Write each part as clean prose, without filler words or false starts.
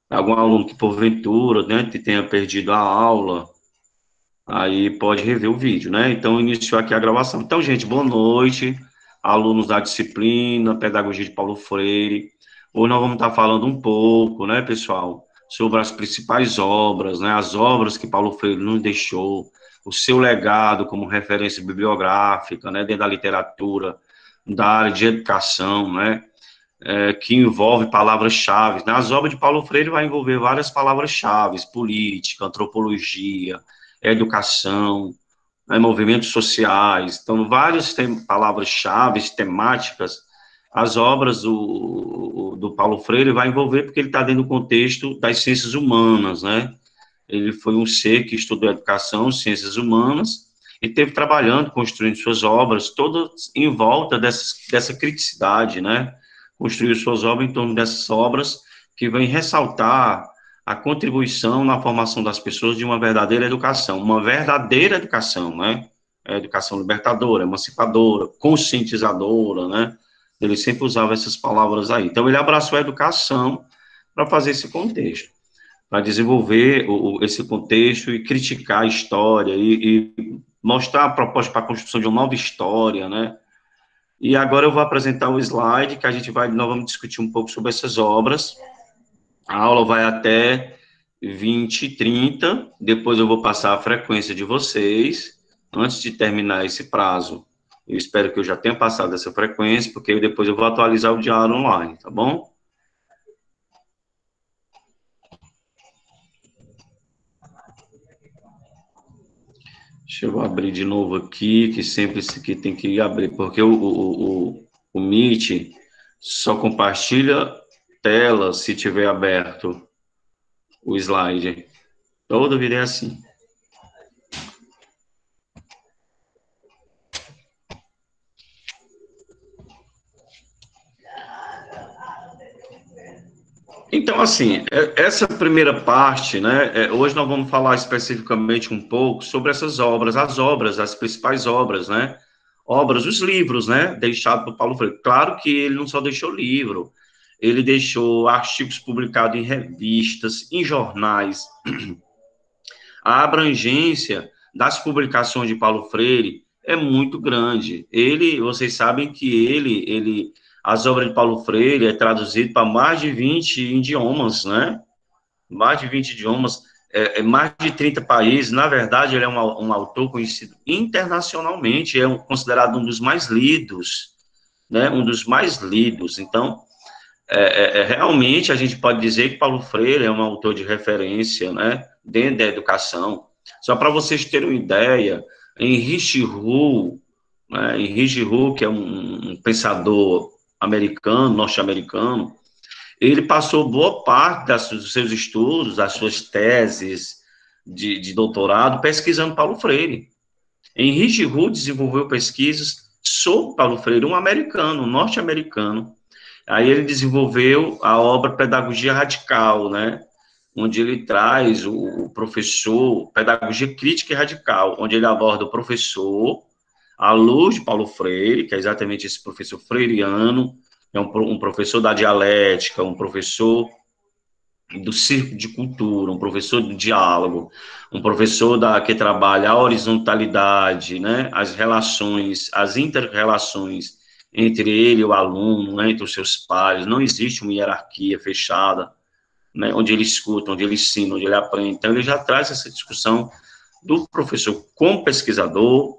Algum aluno que, porventura, né, tenha perdido a aula, aí pode rever o vídeo, né? Então, iniciou aqui a gravação. Então, gente, boa noite, alunos da disciplina Pedagogia de Paulo Freire. Hoje nós vamos estar falando um pouco, né, pessoal, sobre as principais obras, né, as obras que Paulo Freire nos deixou, o seu legado como referência bibliográfica, né, dentro da literatura, da área de educação, né, que envolve palavras-chave. Nas obras de Paulo Freire vai envolver várias palavras-chave, política, antropologia, educação, né, movimentos sociais, então várias palavras-chave, temáticas, as obras do Paulo Freire vai envolver porque ele está dentro do contexto das ciências humanas, né? Ele foi um ser que estudou educação, ciências humanas, e teve trabalhando, construindo suas obras, todas em volta dessa criticidade, né? Construiu suas obras em torno dessas obras que vêm ressaltar a contribuição na formação das pessoas de uma verdadeira educação, né? É educação libertadora, emancipadora, conscientizadora, né? Ele sempre usava essas palavras aí. Então, ele abraçou a educação para fazer esse contexto, para desenvolver esse contexto e criticar a história e mostrar a proposta para a construção de uma nova história, né? E agora eu vou apresentar o slide que nós vamos discutir um pouco sobre essas obras. A aula vai até 20h30, depois eu vou passar a frequência de vocês, antes de terminar esse prazo. Eu espero que eu já tenha passado essa frequência, porque depois eu vou atualizar o diário online, tá bom? Deixa eu abrir de novo aqui, que sempre esse aqui tem que abrir, porque o Meet só compartilha tela se tiver aberto o slide. Toda vida é assim. Então, assim, essa primeira parte, né, hoje nós vamos falar especificamente um pouco sobre essas obras, as principais obras, né, os livros, né, deixados por Paulo Freire. Claro que ele não só deixou livro, ele deixou artigos publicados em revistas, em jornais. A abrangência das publicações de Paulo Freire é muito grande. Vocês sabem que as obras de Paulo Freire é traduzido para mais de 20 idiomas, né? Mais de 20 idiomas, mais de 30 países. Na verdade, ele é um autor conhecido internacionalmente, considerado um dos mais lidos, né? Um dos mais lidos. Então, realmente a gente pode dizer que Paulo Freire é um autor de referência, né, dentro da educação. Só para vocês terem uma ideia, Henri Roux, né, Henri Roux, que é um pensador americano, norte-americano, ele passou boa parte dos seus estudos, das suas teses de doutorado, pesquisando Paulo Freire. Henri Roux desenvolveu pesquisas sobre Paulo Freire, um americano, um norte-americano. Aí ele desenvolveu a obra Pedagogia Radical, né? Onde ele traz o professor, Pedagogia Crítica e Radical, onde ele aborda o professor, à luz de Paulo Freire, que é exatamente esse professor freiriano, é um professor da dialética, um professor do círculo de cultura, um professor do diálogo, um professor que trabalha a horizontalidade, né, as relações, as inter-relações entre ele e o aluno, né, entre os seus pares, não existe uma hierarquia fechada, né, onde ele escuta, onde ele ensina, onde ele aprende. Então, ele já traz essa discussão do professor como pesquisador,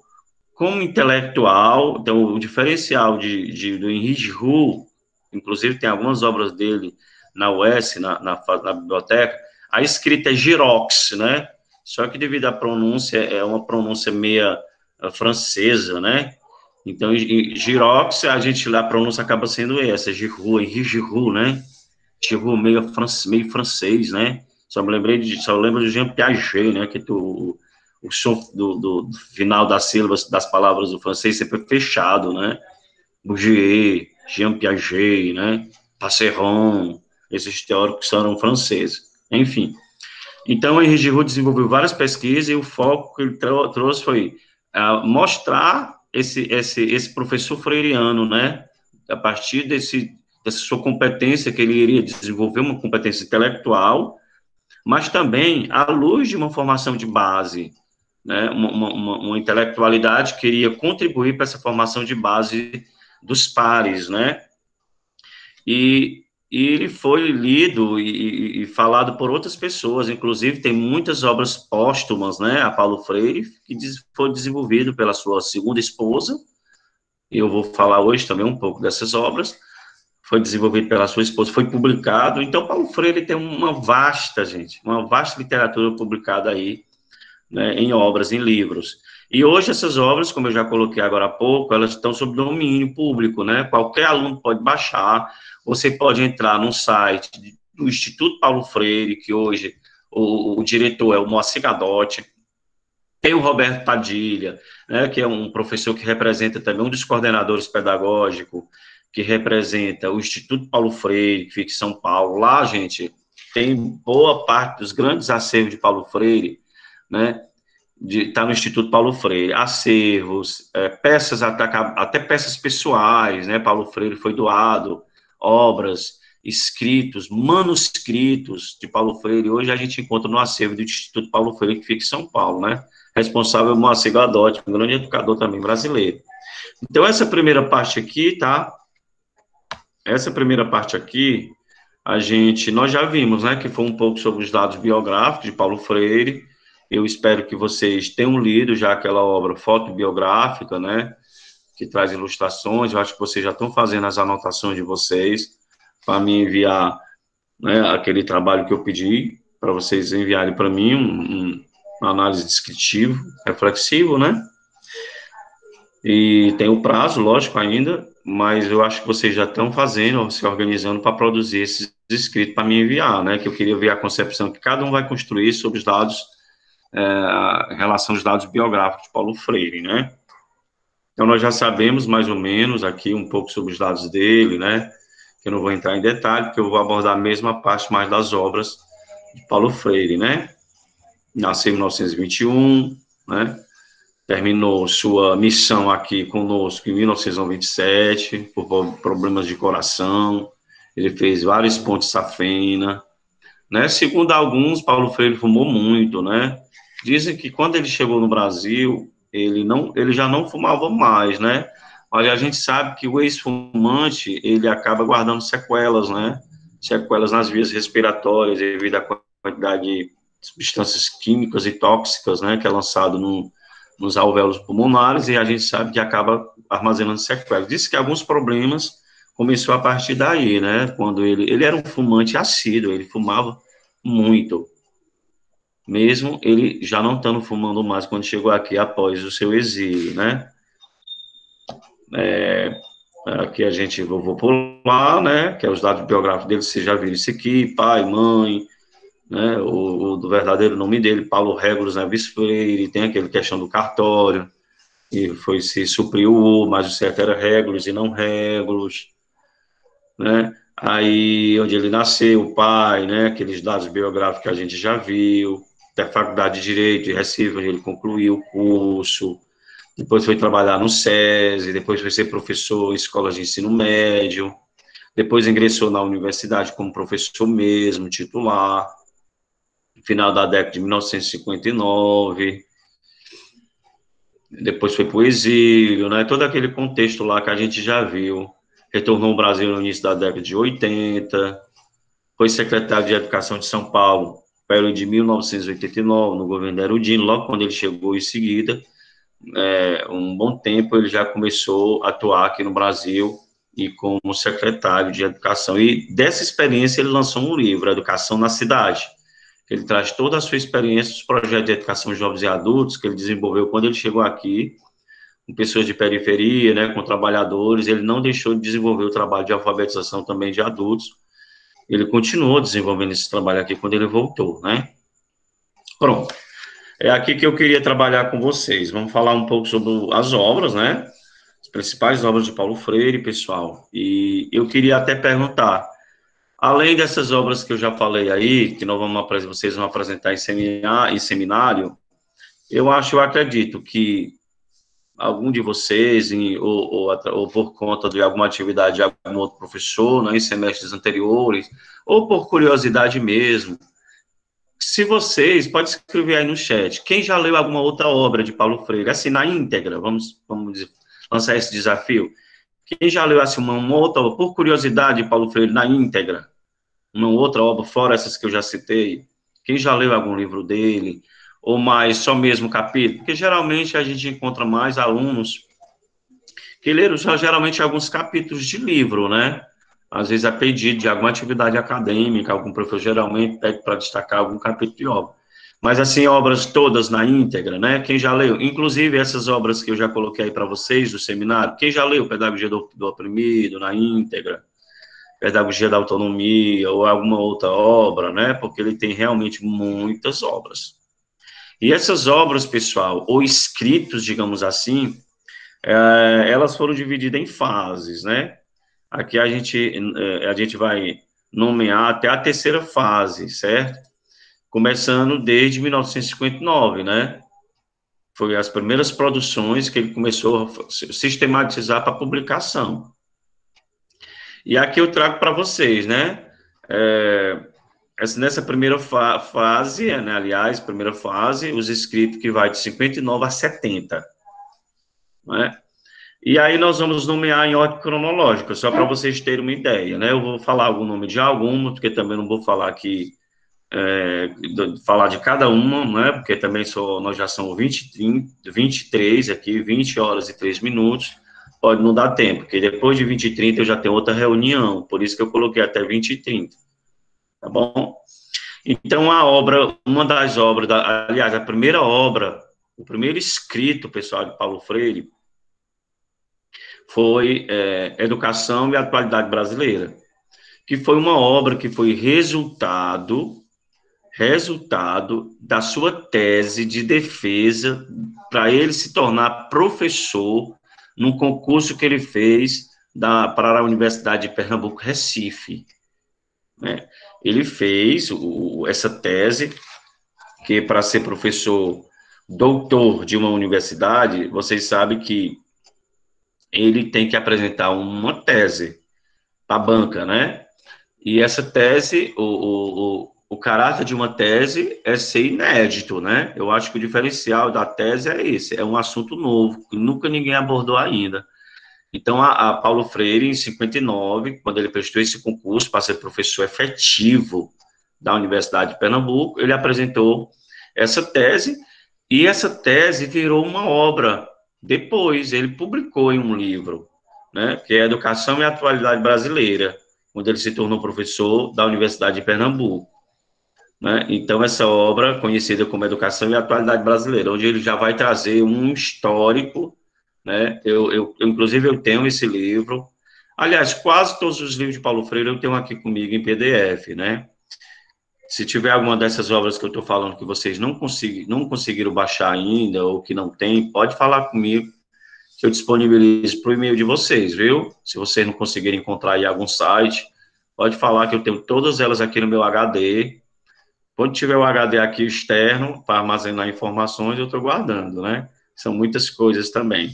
como intelectual. Então, o diferencial do Henri Roux, inclusive tem algumas obras dele na UES, na biblioteca, a escrita é Girox, né? Só que devido à pronúncia, é uma pronúncia meia francesa, né? Então, Girox, a pronúncia acaba sendo essa, Giroux, Henri Giroux, né? Giroux meio francês, né? Só lembro de Jean Piaget, né? O som do final das sílabas das palavras do francês sempre é fechado, né? Bourdieu, Jean Piaget, né? Passeron, esses teóricos eram franceses. Enfim, então Henri Giroux desenvolveu várias pesquisas e o foco que ele trouxe foi mostrar esse professor freiriano, né? A partir essa sua competência, que ele iria desenvolver uma competência intelectual, mas também à luz de uma formação de base, né, uma intelectualidade que iria contribuir para essa formação de base dos pares, né, e ele foi lido e falado por outras pessoas, inclusive tem muitas obras póstumas, né, a Paulo Freire, que foi desenvolvido pela sua segunda esposa, e eu vou falar hoje também um pouco dessas obras, foi desenvolvido pela sua esposa, foi publicado, então Paulo Freire tem uma vasta, gente, uma vasta literatura publicada aí, né, em obras, em livros. E hoje essas obras, como eu já coloquei agora há pouco, elas estão sob domínio público, né? Qualquer aluno pode baixar, você pode entrar no site do Instituto Paulo Freire, que hoje o diretor é o Moacir Gadotti, tem o Roberto Padilha, né, que é um professor que representa também um dos coordenadores pedagógicos, que representa o Instituto Paulo Freire, que fica em São Paulo. Lá, gente, tem boa parte dos grandes acervos de Paulo Freire, né, está no Instituto Paulo Freire, acervos, peças, até peças pessoais, né, Paulo Freire foi doado, obras, escritos, manuscritos de Paulo Freire, hoje a gente encontra no acervo do Instituto Paulo Freire, que fica em São Paulo, né, responsável é o Moacir Gadotti, um grande educador também brasileiro. Então, essa primeira parte aqui, tá, essa primeira parte aqui, nós já vimos, né, que foi um pouco sobre os dados biográficos de Paulo Freire. Eu espero que vocês tenham lido já aquela obra fotobiográfica, né, que traz ilustrações. Eu acho que vocês já estão fazendo as anotações de vocês para me enviar, né, aquele trabalho que eu pedi para vocês enviarem para mim, uma análise descritiva, reflexivo, né? E tem o prazo, lógico, ainda, mas eu acho que vocês já estão fazendo, se organizando para produzir esses escritos para me enviar, né? Que eu queria ver a concepção que cada um vai construir sobre os dados, em relação aos dados biográficos de Paulo Freire, né? Então, nós já sabemos mais ou menos aqui um pouco sobre os dados dele, né? Que eu não vou entrar em detalhe, porque eu vou abordar a mesma parte mais das obras de Paulo Freire, né? Nasceu em 1921, né? Terminou sua missão aqui conosco em 1927, por problemas de coração. Ele fez vários pontos safena, né? Segundo alguns, Paulo Freire fumou muito, né? Dizem que quando ele chegou no Brasil, ele já não fumava mais, né? Mas a gente sabe que o ex-fumante, ele acaba guardando sequelas, né? Sequelas nas vias respiratórias, devido à quantidade de substâncias químicas e tóxicas, né? Que é lançado nos alvéolos pulmonares, e a gente sabe que acaba armazenando sequelas. Diz que alguns problemas começou a partir daí, né? Quando ele era um fumante assíduo, ele fumava muito, mesmo ele já não estando fumando mais quando chegou aqui após o seu exílio, né? Aqui a gente, vou pular, né? Que é os dados biográficos dele, vocês já viram isso aqui, pai, mãe, né? O do verdadeiro nome dele, Paulo Régulos Neves Freire, tem aquele questão do cartório, e foi se supriu o, mas o certo era Régulos e não Régulos, né? Aí, onde ele nasceu, o pai, né? Aqueles dados biográficos que a gente já viu, da Faculdade de Direito de Recife, onde ele concluiu o curso, depois foi trabalhar no SESI, depois foi ser professor em escolas de ensino médio, depois ingressou na universidade como professor mesmo, titular, no final da década de 1959, depois foi para o exílio, né? Todo aquele contexto lá que a gente já viu. Retornou ao Brasil no início da década de 80, foi secretário de Educação de São Paulo, período de 1989, no governo Erudino. Logo quando ele chegou em seguida, um bom tempo, ele já começou a atuar aqui no Brasil e como secretário de Educação. E dessa experiência ele lançou um livro, Educação na Cidade. Ele traz toda a sua experiência, os projetos de educação de jovens e adultos que ele desenvolveu quando ele chegou aqui, com pessoas de periferia, né, com trabalhadores. Ele não deixou de desenvolver o trabalho de alfabetização também de adultos. Ele continuou desenvolvendo esse trabalho aqui quando ele voltou, né? Pronto. É aqui que eu queria trabalhar com vocês. Vamos falar um pouco sobre as obras, né? As principais obras de Paulo Freire, pessoal. E eu queria até perguntar, além dessas obras que eu já falei aí, que vocês vão apresentar em seminário, eu acredito que algum de vocês, ou por conta de alguma atividade de algum outro professor, né, em semestres anteriores, ou por curiosidade mesmo. Se vocês, pode escrever aí no chat, quem já leu alguma outra obra de Paulo Freire, assim, na íntegra, vamos lançar esse desafio. Quem já leu, assim, uma outra, por curiosidade, Paulo Freire, na íntegra, uma outra obra, fora essas que eu já citei, quem já leu algum livro dele, ou mais, só mesmo capítulo, porque geralmente a gente encontra mais alunos que leram só geralmente alguns capítulos de livro, né? Às vezes a pedido de alguma atividade acadêmica, algum professor geralmente pede para destacar algum capítulo de obra. Mas, assim, obras todas na íntegra, né? Quem já leu, inclusive essas obras que eu já coloquei aí para vocês do seminário, quem já leu Pedagogia do Oprimido na íntegra, Pedagogia da Autonomia, ou alguma outra obra, né? Porque ele tem realmente muitas obras. E essas obras, pessoal, ou escritos, digamos assim, elas foram divididas em fases, né? Aqui a gente vai nomear até a terceira fase, certo? Começando desde 1959, né? Foi as primeiras produções que ele começou a sistematizar para publicação. E aqui eu trago para vocês, né? Nessa primeira fase, né, aliás, primeira fase, os escritos que vai de 59 a 70, né? E aí nós vamos nomear em ordem cronológica, só para vocês terem uma ideia, né? Eu vou falar o nome de alguma, porque também não vou falar aqui, falar de cada uma, né? Porque também nós já são 23 aqui, 20 horas e 3 minutos, pode não dar tempo, porque depois de 20 e 30 eu já tenho outra reunião, por isso que eu coloquei até 20 e 30, tá bom? Então, uma das obras, aliás, a primeira obra, o primeiro escrito, pessoal, de Paulo Freire, foi Educação e Atualidade Brasileira, que foi uma obra que foi resultado da sua tese de defesa para ele se tornar professor num concurso que ele fez para a Universidade de Pernambuco, Recife, né? Ele fez essa tese, que para ser professor doutor de uma universidade, vocês sabem que ele tem que apresentar uma tese para a banca, né? E essa tese, o caráter de uma tese é ser inédito, né? Eu acho que o diferencial da tese é esse, é um assunto novo, que nunca ninguém abordou ainda. Então, a Paulo Freire, em 59, quando ele prestou esse concurso para ser professor efetivo da Universidade de Pernambuco, ele apresentou essa tese, e essa tese virou uma obra. Depois, ele publicou em um livro, né, que é Educação e Atualidade Brasileira, quando ele se tornou professor da Universidade de Pernambuco, né? Então, essa obra, conhecida como Educação e Atualidade Brasileira, onde ele já vai trazer um histórico, né? Inclusive, eu tenho esse livro. Aliás, quase todos os livros de Paulo Freire eu tenho aqui comigo em PDF, né? Se tiver alguma dessas obras que eu estou falando que vocês não conseguiram baixar ainda, ou que não tem, pode falar comigo, que eu disponibilizo para o e-mail de vocês, viu? Se vocês não conseguirem encontrar em algum site, pode falar que eu tenho todas elas aqui no meu HD. Quando tiver o HD aqui externo, para armazenar informações, eu estou guardando, né? São muitas coisas também.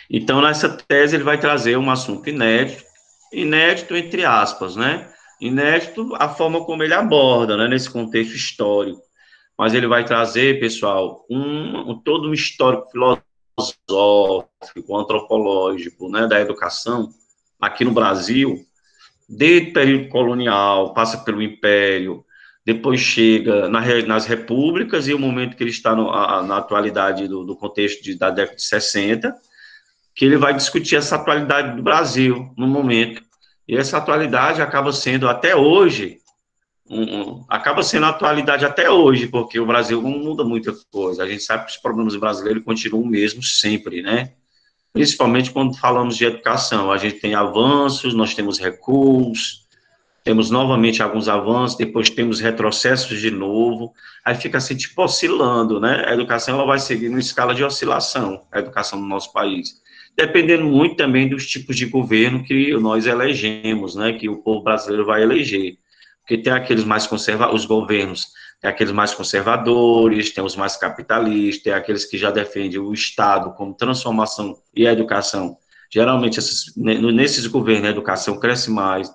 Então, nessa tese, ele vai trazer um assunto inédito entre aspas, né? Inédito a forma como ele aborda, né, nesse contexto histórico. Mas ele vai trazer, pessoal, todo um histórico filosófico, antropológico, né, da educação aqui no Brasil, desde o período colonial, passa pelo Império, depois chega nas repúblicas e o momento que ele está na atualidade do contexto da década de 60, que ele vai discutir essa atualidade do Brasil no momento. E essa atualidade acaba sendo até hoje, acaba sendo a atualidade até hoje, porque o Brasil não muda muita coisa. A gente sabe que os problemas brasileiros continuam o mesmo sempre, né? Principalmente quando falamos de educação. A gente tem avanços, nós temos recuos, temos novamente alguns avanços, depois temos retrocessos de novo, aí fica assim, tipo, oscilando, né? A educação, ela vai seguir uma escala de oscilação, a educação no nosso país, dependendo muito também dos tipos de governo que nós elegemos, né? Que o povo brasileiro vai eleger, porque tem aqueles mais conservadores, os governos Tem aqueles mais conservadores, tem os mais capitalistas, tem aqueles que já defendem o Estado como transformação e a educação. Geralmente, nesses governos, a educação cresce mais.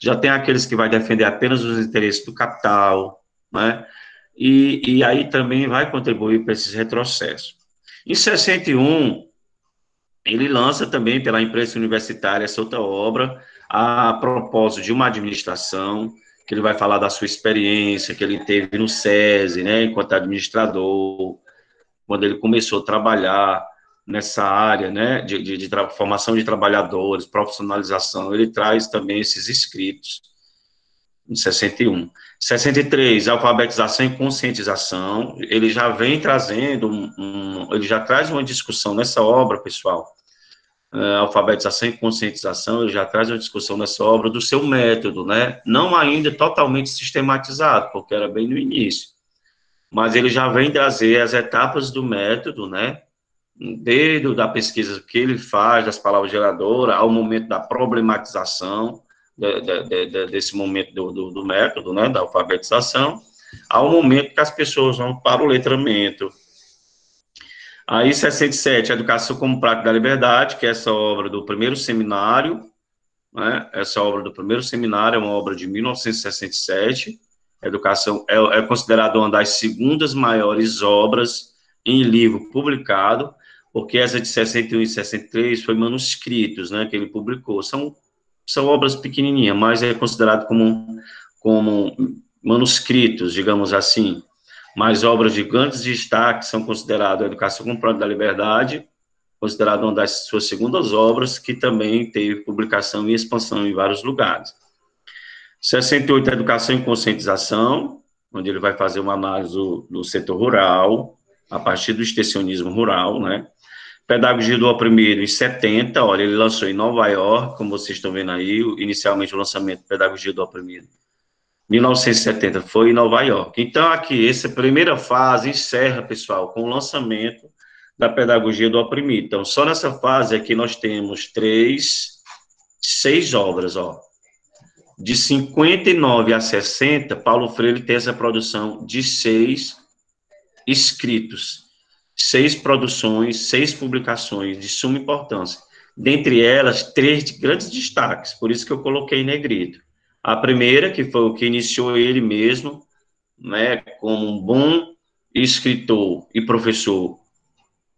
Já tem aqueles que vai defender apenas os interesses do capital, né? E aí também vai contribuir para esses retrocessos. Em 61, ele lança também pela imprensa universitária essa outra obra, a propósito de uma administração, que ele vai falar da sua experiência que ele teve no SESI, né, enquanto administrador, quando ele começou a trabalhar nessa área, né, de formação de trabalhadores, profissionalização. Ele traz também esses escritos em 61. 63, alfabetização e conscientização. Ele já vem trazendo, ele já traz uma discussão nessa obra, pessoal, alfabetização e conscientização, ele já traz uma discussão nessa obra do seu método, né? Não ainda totalmente sistematizado, porque era bem no início, mas ele já vem trazer as etapas do método, né? Desde da pesquisa que ele faz, das palavras geradoras, ao momento da problematização, desse momento do método, né, da alfabetização, ao momento que as pessoas vão para o letramento. Aí, 67, Educação como Prática da Liberdade, que é essa obra do primeiro seminário, né, essa obra do primeiro seminário é uma obra de 1967, Educação é considerada uma das segundas maiores obras em livro publicado, porque essa de 61 e 63 foi manuscritos, né, que ele publicou, são obras pequenininhas, mas é considerado como manuscritos, digamos assim, mas obras de grandes destaques são consideradas a Educação como Prática da Liberdade, considerada uma das suas segundas obras, que também teve publicação e expansão em vários lugares. 68, Educação e Conscientização, onde ele vai fazer uma análise do setor rural, a partir do extensionismo rural, né? Pedagogia do Oprimido, em 70, olha, ele lançou em Nova York, como vocês estão vendo aí, inicialmente o lançamento de Pedagogia do Oprimido. 1970 foi em Nova York. Então, aqui, essa primeira fase encerra, pessoal, com o lançamento da Pedagogia do Oprimido. Então, só nessa fase aqui nós temos 6 obras, ó. De 59 a 60, Paulo Freire tem essa produção de 6 escritos, 6 produções, 6 publicações de suma importância. Dentre elas, 3 grandes destaques, por isso que eu coloquei em negrito. A primeira, que foi o que iniciou ele mesmo, né, como um bom escritor e professor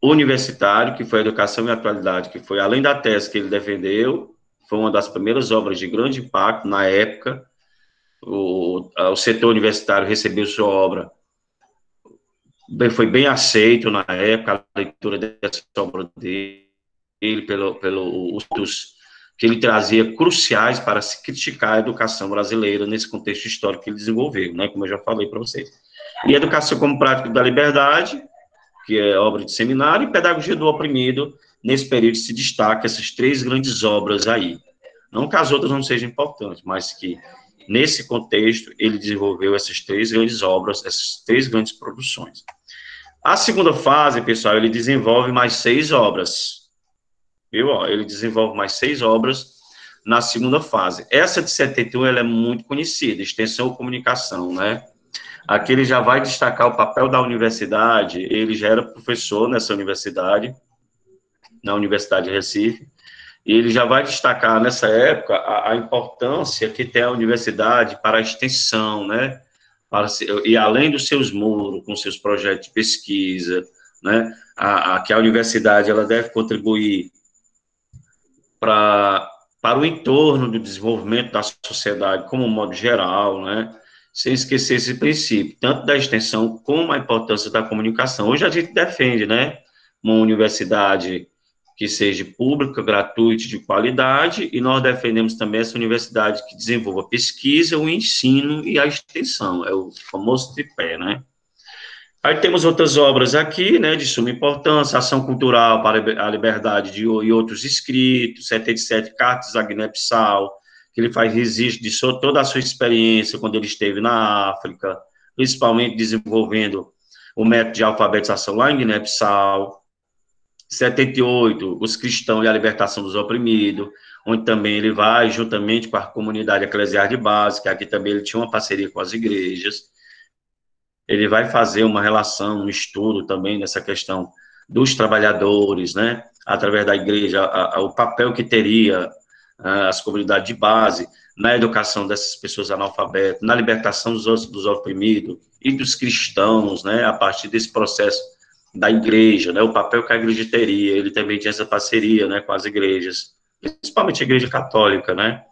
universitário, que foi a Educação e Atualidade, que foi além da tese que ele defendeu, foi uma das primeiras obras de grande impacto na época. O setor universitário recebeu sua obra, foi bem aceito na época, a leitura dessa obra dele, pelos que ele trazia cruciais para se criticar a educação brasileira nesse contexto histórico que ele desenvolveu, né, como eu já falei para vocês. E Educação como Prática da Liberdade, que é obra de seminário, e Pedagogia do Oprimido, nesse período se destaca essas 3 grandes obras aí. Não que as outras não sejam importantes, mas que, nesse contexto, ele desenvolveu essas 3 grandes obras, essas 3 grandes produções. A segunda fase, pessoal, ele desenvolve mais 6 obras, viu? Ele desenvolve mais 6 obras na segunda fase. Essa de 71, ela é muito conhecida, Extensão ou Comunicação, né? Aqui ele já vai destacar o papel da universidade, ele já era professor nessa universidade, na Universidade de Recife, e ele já vai destacar nessa época a importância que tem a universidade para a extensão, né? E além dos seus muros, com seus projetos de pesquisa, né? Que a universidade ela deve contribuir para o entorno do desenvolvimento da sociedade como um modo geral, né? Sem esquecer esse princípio, tanto da extensão como a importância da comunicação. Hoje a gente defende, né, uma universidade que seja pública, gratuita, de qualidade, e nós defendemos também essa universidade que desenvolva pesquisa, o ensino e a extensão, é o famoso tripé, né? Aí temos outras obras aqui, né, de suma importância, Ação Cultural para a Liberdade e outros escritos, 77, Cartas a Guiné-Bissau, que ele faz registro de toda a sua experiência quando ele esteve na África, principalmente desenvolvendo o método de alfabetização lá em Guiné-Bissau. 78, Os Cristãos e a Libertação dos Oprimidos, onde também ele vai, juntamente com a comunidade eclesiástica de base, que aqui também ele tinha uma parceria com as igrejas. ele vai fazer uma relação, um estudo também nessa questão dos trabalhadores, né, através da igreja, o papel que teria as comunidades de base na educação dessas pessoas analfabetas, na libertação dos oprimidos e dos cristãos, né, a partir desse processo da igreja, né, o papel que a igreja teria, ele também tinha essa parceria, né, com as igrejas, principalmente a igreja católica, né.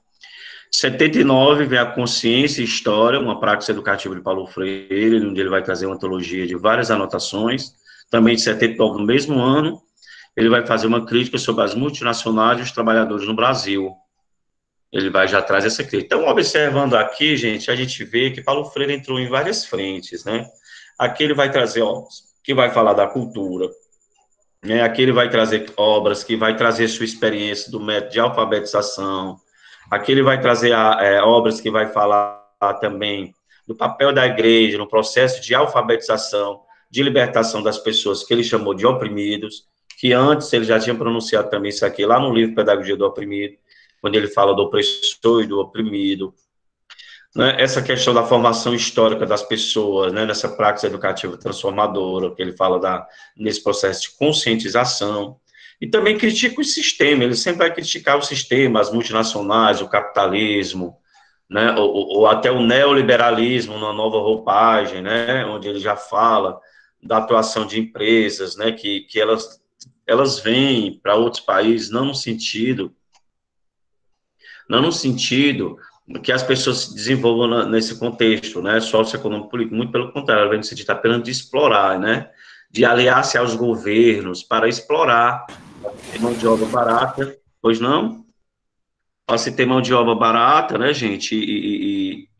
79 vem a Consciência e História, uma prática educativa de Paulo Freire, onde ele vai trazer uma antologia de várias anotações. Também de 79, no mesmo ano, ele vai fazer uma crítica sobre as multinacionais e os trabalhadores no Brasil. Ele vai já traz essa crítica. Então, observando aqui, gente, a gente vê que Paulo Freire entrou em várias frentes, né? Aqui ele vai trazer obras que vai falar da cultura, né? Aqui ele vai trazer obras que vai trazer sua experiência do método de alfabetização. Aqui ele vai trazer obras que vai falar também do papel da igreja no processo de alfabetização, de libertação das pessoas que ele chamou de oprimidos, que antes ele já tinha pronunciado também isso aqui lá no livro Pedagogia do Oprimido, quando ele fala do opressor e do oprimido, né? Essa questão da formação histórica das pessoas, né? Nessa prática educativa transformadora, que ele fala nesse processo de conscientização, e também critica o sistema, ele sempre vai criticar o sistema, as multinacionais, o capitalismo, né? Ou até o neoliberalismo, numa nova roupagem, né? Onde ele já fala da atuação de empresas, né? Que elas vêm para outros países, não no sentido que as pessoas se desenvolvam nesse contexto, né, socioeconômico político, muito pelo contrário, ela vem no sentido apenas de explorar, né, de aliar-se aos governos para explorar, ter mão de obra barata, pois não? Para se ter mão de obra barata, né, gente,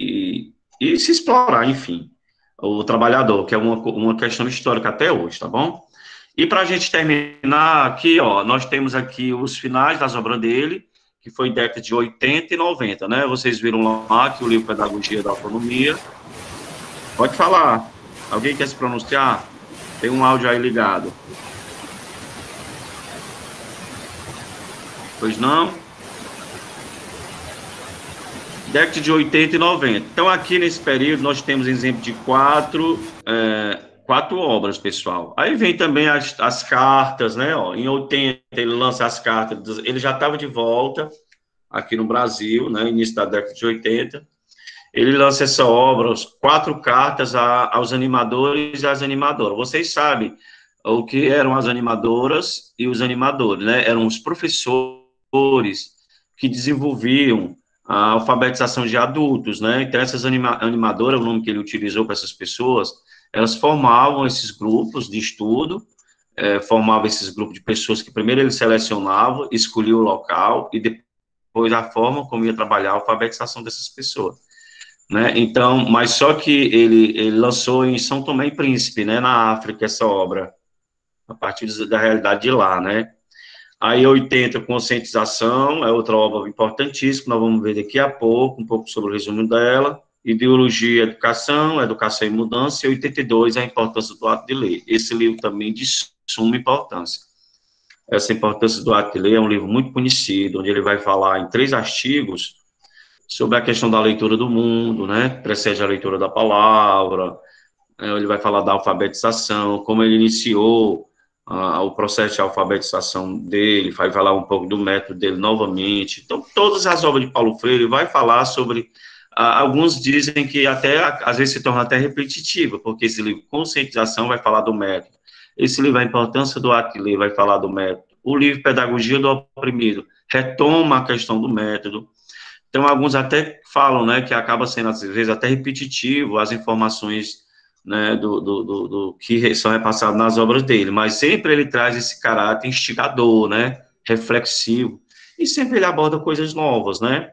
e se explorar, enfim, o trabalhador, que é uma questão histórica até hoje, tá bom? E para a gente terminar aqui, ó, nós temos aqui os finais das obras dele, que foi década de 80 e 90, né? Vocês viram lá que o livro Pedagogia da Autonomia. Pode falar. Alguém quer se pronunciar? Tem um áudio aí ligado. Pois não? Década de 80 e 90. Então, aqui nesse período, nós temos exemplo de quatro obras, pessoal. Aí vem também as cartas, né? Ó, em 80, ele lança as cartas, ele já estava de volta aqui no Brasil, né? Início da década de 80. Ele lança essa obra, 4 cartas aos animadores e às animadoras. Vocês sabem o que eram as animadoras e os animadores, né? Eram os professores que desenvolviam a alfabetização de adultos, né? Então, essas animadoras, o nome que ele utilizou para essas pessoas, elas formavam esses grupos de estudo, formavam esses grupos de pessoas que primeiro ele selecionava, escolhia o local e depois a forma como ia trabalhar a alfabetização dessas pessoas, né? Então, mas só que ele lançou em São Tomé e Príncipe, né, na África, essa obra, a partir da realidade de lá, né? Aí, 80, Conscientização, é outra obra importantíssima, nós vamos ver daqui a pouco, um pouco sobre o resumo dela. Ideologia e Educação, Educação e Mudança, e 82, a importância do ato de ler. Esse livro também de suma importância. Essa importância do ato de ler é um livro muito conhecido, onde ele vai falar em 3 artigos sobre a questão da leitura do mundo, né? Precede a leitura da palavra, ele vai falar da alfabetização, como ele iniciou o processo de alfabetização dele, vai falar um pouco do método dele novamente. Então, todas as obras de Paulo Freire vai falar sobre, alguns dizem que até, às vezes se torna até repetitiva, porque esse livro, Conscientização, vai falar do método. Esse livro, A Importância do Ato de Ler, vai falar do método. O livro Pedagogia do Oprimido retoma a questão do método. Então, alguns até falam, né, que acaba sendo, às vezes, até repetitivo as informações, né, do que são repassadas nas obras dele, mas sempre ele traz esse caráter instigador, né, reflexivo, e sempre ele aborda coisas novas, né.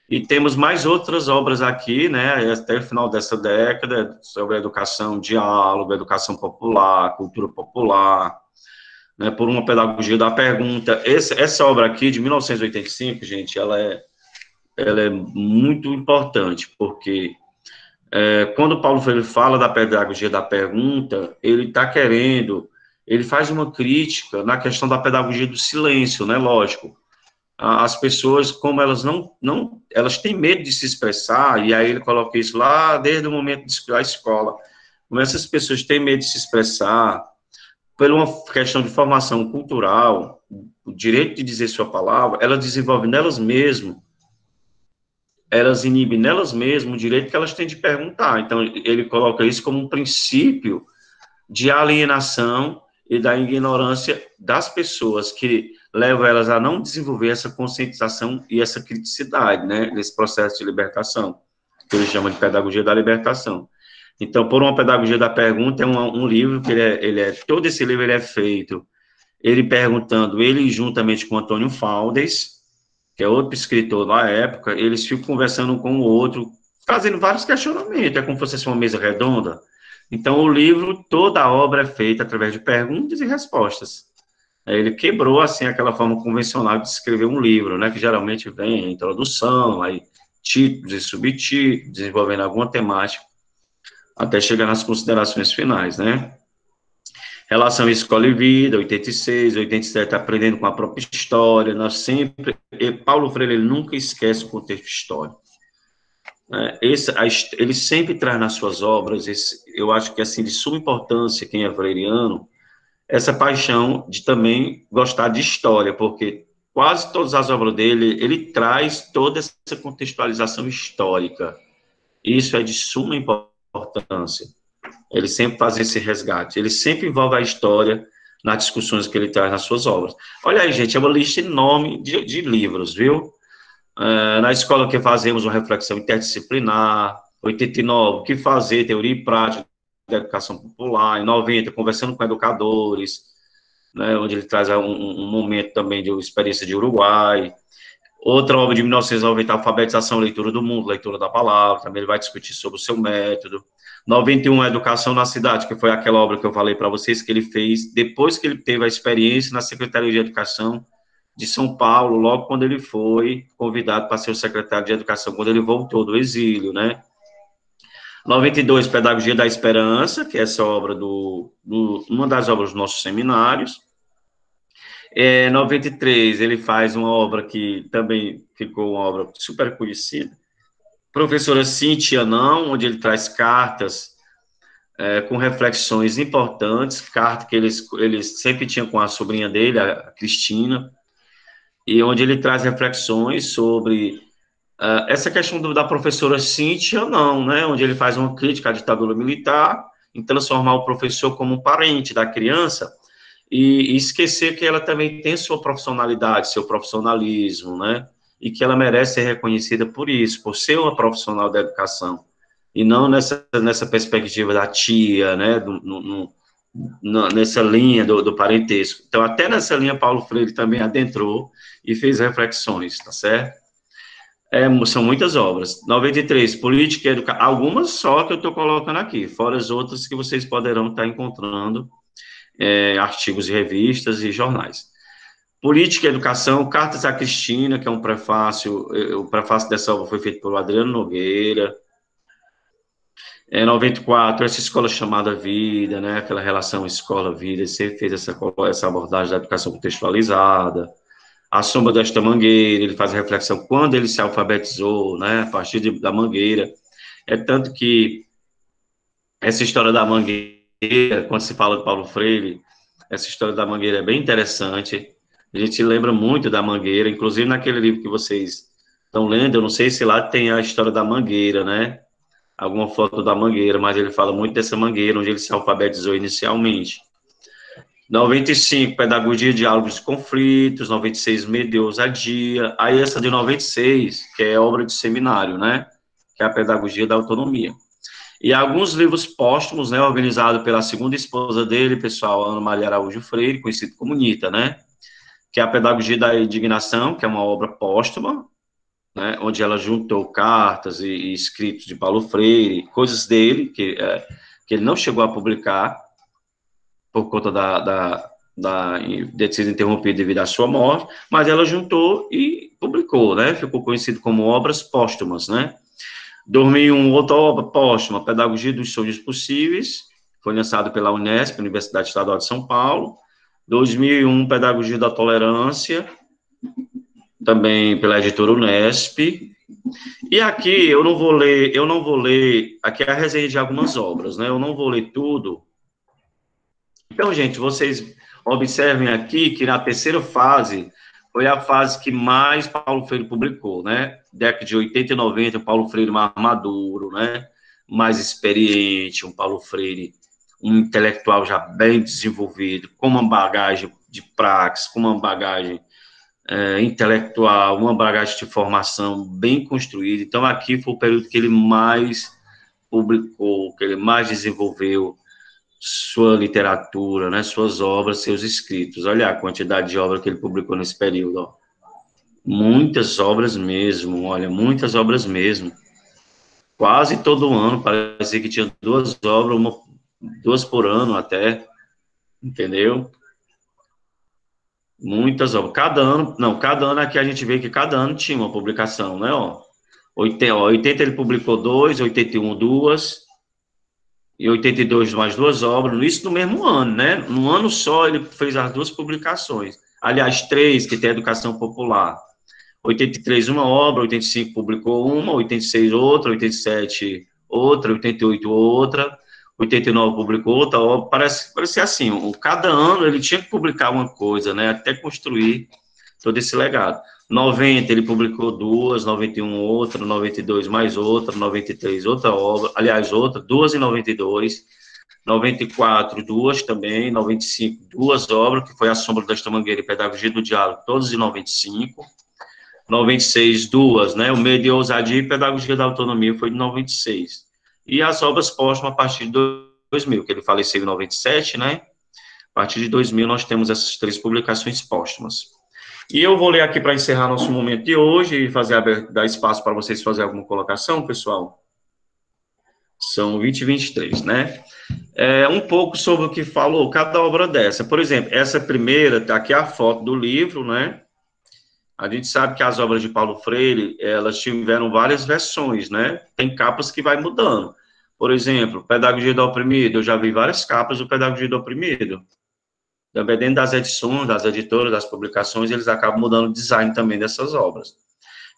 E temos mais outras obras aqui, né, até o final dessa década, sobre educação, diálogo, educação popular, cultura popular, né, por uma pedagogia da pergunta. Essa obra aqui, de 1985, gente, ela é muito importante, porque quando Paulo Freire fala da pedagogia da pergunta, ele faz uma crítica na questão da pedagogia do silêncio, né, lógico, as pessoas, como elas elas têm medo de se expressar, e aí ele coloca isso lá desde o momento da escola, como essas pessoas têm medo de se expressar, por uma questão de formação cultural, o direito de dizer sua palavra, elas desenvolvem nelas mesmas, elas inibem nelas mesmas o direito que elas têm de perguntar. Então, ele coloca isso como um princípio de alienação e da ignorância das pessoas, que leva elas a não desenvolver essa conscientização e essa criticidade, né, nesse processo de libertação, que ele chama de pedagogia da libertação. Então, por uma pedagogia da pergunta, é um livro que todo esse livro ele é feito, ele perguntando, ele juntamente com Antônio Faldes, que é outro escritor da época, eles ficam conversando um com o outro, fazendo vários questionamentos, é como se fosse uma mesa redonda. Então, o livro, toda a obra é feita através de perguntas e respostas. Ele quebrou, assim, aquela forma convencional de escrever um livro, né, que geralmente vem a introdução, aí títulos e subtítulos, desenvolvendo alguma temática, até chegar nas considerações finais, né. Relação Escola e Vida, 86, 87, aprendendo com a própria história, nós sempre, Paulo Freire, ele nunca esquece o contexto histórico. Né? Ele sempre traz nas suas obras, eu acho que, assim, de suma importância, quem é freiriano, essa paixão de também gostar de história, porque quase todas as obras dele, ele traz toda essa contextualização histórica. Isso é de suma importância. Ele sempre faz esse resgate, ele sempre envolve a história nas discussões que ele traz nas suas obras. Olha aí, gente, é uma lista enorme de livros, viu? Na escola que fazemos uma reflexão interdisciplinar, 89, o que fazer, teoria e prática da educação popular, em 90, conversando com educadores, né, onde ele traz um momento também de experiência de Uruguai. Outra obra de 1990, Alfabetização, Leitura do Mundo, Leitura da Palavra, também ele vai discutir sobre o seu método. 91, Educação na Cidade, que foi aquela obra que eu falei para vocês que ele fez depois que ele teve a experiência na Secretaria de Educação de São Paulo, logo quando ele foi convidado para ser o secretário de Educação, quando ele voltou do exílio, né? 92, Pedagogia da Esperança, que é essa obra uma das obras dos nossos seminários. 93, ele faz uma obra que também ficou uma obra super conhecida, Professora Cíntia Não, onde ele traz cartas com reflexões importantes, cartas que ele sempre tinha com a sobrinha dele, a Cristina, e onde ele traz reflexões sobre essa questão da professora Cíntia Não, né, onde ele faz uma crítica à ditadura militar, em transformar o professor como um parente da criança, e esquecer que ela também tem sua profissionalidade, seu profissionalismo, né, e que ela merece ser reconhecida por isso, por ser uma profissional da educação, e não nessa perspectiva da tia, né, nessa linha do parentesco. Então, até nessa linha, Paulo Freire também adentrou e fez reflexões, tá certo? São muitas obras. 93, Política e Educação, algumas só que eu estou colocando aqui, fora as outras que vocês poderão estar encontrando artigos de revistas e jornais. Política e Educação, Cartas à Cristina, que é um prefácio, o prefácio dessa obra foi feito pelo Adriano Nogueira. 94, essa escola chamada Vida, né, aquela relação escola-vida, você fez essa abordagem da educação contextualizada. A Sombra desta Mangueira, ele faz a reflexão quando ele se alfabetizou, né, a partir da Mangueira. É tanto que essa história da Mangueira, quando se fala de Paulo Freire, essa história da Mangueira é bem interessante. A gente lembra muito da Mangueira, inclusive naquele livro que vocês estão lendo, eu não sei se lá tem a história da Mangueira, né? Alguma foto da Mangueira, mas ele fala muito dessa Mangueira, onde ele se alfabetizou inicialmente. 95, Pedagogia, Diálogos e Conflitos. 96, Medo e Ousadia. Aí essa de 96, que é obra de seminário, né? Que é a Pedagogia da Autonomia. E alguns livros póstumos, né, organizado pela segunda esposa dele, pessoal, Ana Maria Araújo Freire, conhecido como Nita, né, que é a Pedagogia da Indignação, que é uma obra póstuma, né, onde ela juntou cartas e escritos de Paulo Freire, coisas dele, que ele não chegou a publicar, por conta de ter sido interrompido devido à sua morte, mas ela juntou e publicou, né, ficou conhecido como obras póstumas, né. 2001, outra obra póstuma, Pedagogia dos Sonhos Possíveis, foi lançado pela Unesp, Universidade Estadual de São Paulo. 2001, Pedagogia da Tolerância. também pela editora Unesp. E aqui eu não vou ler, aqui é a resenha de algumas obras, né? Eu não vou ler tudo. Então, gente, vocês observem aqui que na terceira fase foi a fase que mais Paulo Freire publicou, né? Década de 80 e 90, Paulo Freire mais maduro, né? Mais experiente, um Paulo Freire, um intelectual já bem desenvolvido, com uma bagagem de praxis, com uma bagagem intelectual, uma bagagem de formação bem construída. Então, aqui foi o período que ele mais publicou, que ele mais desenvolveu sua literatura, né, suas obras, seus escritos. Olha a quantidade de obras que ele publicou nesse período. Ó. Muitas obras mesmo, olha, muitas obras mesmo. Quase todo ano, parecia que tinha duas obras, duas por ano até, entendeu? Muitas obras. Cada ano aqui a gente vê que cada ano tinha uma publicação, né? Ó. 80 ele publicou dois, 81 duas, e 82 mais duas obras, isso no mesmo ano, né? No ano só ele fez as duas publicações. Aliás, três, que tem Educação Popular. 83 uma obra, 85 publicou uma, 86 outra, 87 outra, 88 outra, 89 publicou outra obra, parece assim, cada ano ele tinha que publicar uma coisa, né, até construir todo esse legado. 90 ele publicou duas, 91 outra, 92 mais outra, 93 outra obra, aliás, outra, duas em 92, 94 duas também, 95 duas obras, que foi A Sombra da Mangueira e Pedagogia do Diálogo, todas em 95, 96 duas, né, O Medo e a Ousadia e Pedagogia da Autonomia foi de 96, e as obras póstumas a partir de 2000, que ele faleceu em 97, né, a partir de 2000 nós temos essas três publicações póstumas. E eu vou ler aqui para encerrar nosso momento de hoje e dar espaço para vocês fazerem alguma colocação, pessoal. São 20 e 23, né? Um pouco sobre o que falou cada obra dessa. Por exemplo, essa primeira, tá aqui a foto do livro, né? A gente sabe que as obras de Paulo Freire, elas tiveram várias versões, né? Tem capas que vai mudando. Por exemplo, Pedagogia do Oprimido, eu já vi várias capas do Pedagogia do Oprimido. Dependendo das edições, das editoras, das publicações, eles acabam mudando o design também dessas obras.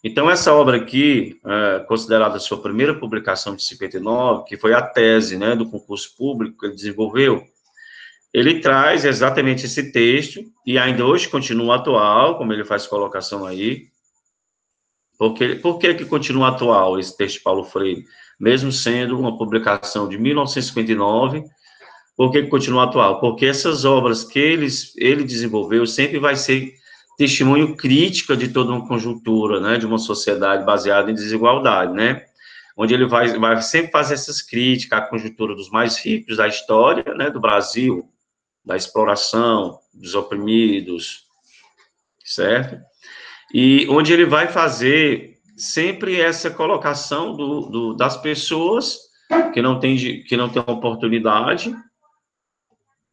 Então, essa obra aqui, considerada a sua primeira publicação de 59, que foi a tese, né, do concurso público que ele desenvolveu, ele traz exatamente esse texto, e ainda hoje continua atual, como ele faz colocação aí. Por que continua atual esse texto de Paulo Freire? Mesmo sendo uma publicação de 1959, por que continua atual? Porque essas obras que ele desenvolveu sempre vai ser testemunho crítica de toda uma conjuntura, né, de uma sociedade baseada em desigualdade, né, onde ele vai sempre fazer essas críticas à conjuntura dos mais ricos da história, né, do Brasil, da exploração, dos oprimidos, certo? E onde ele vai fazer sempre essa colocação das pessoas que não têm oportunidade,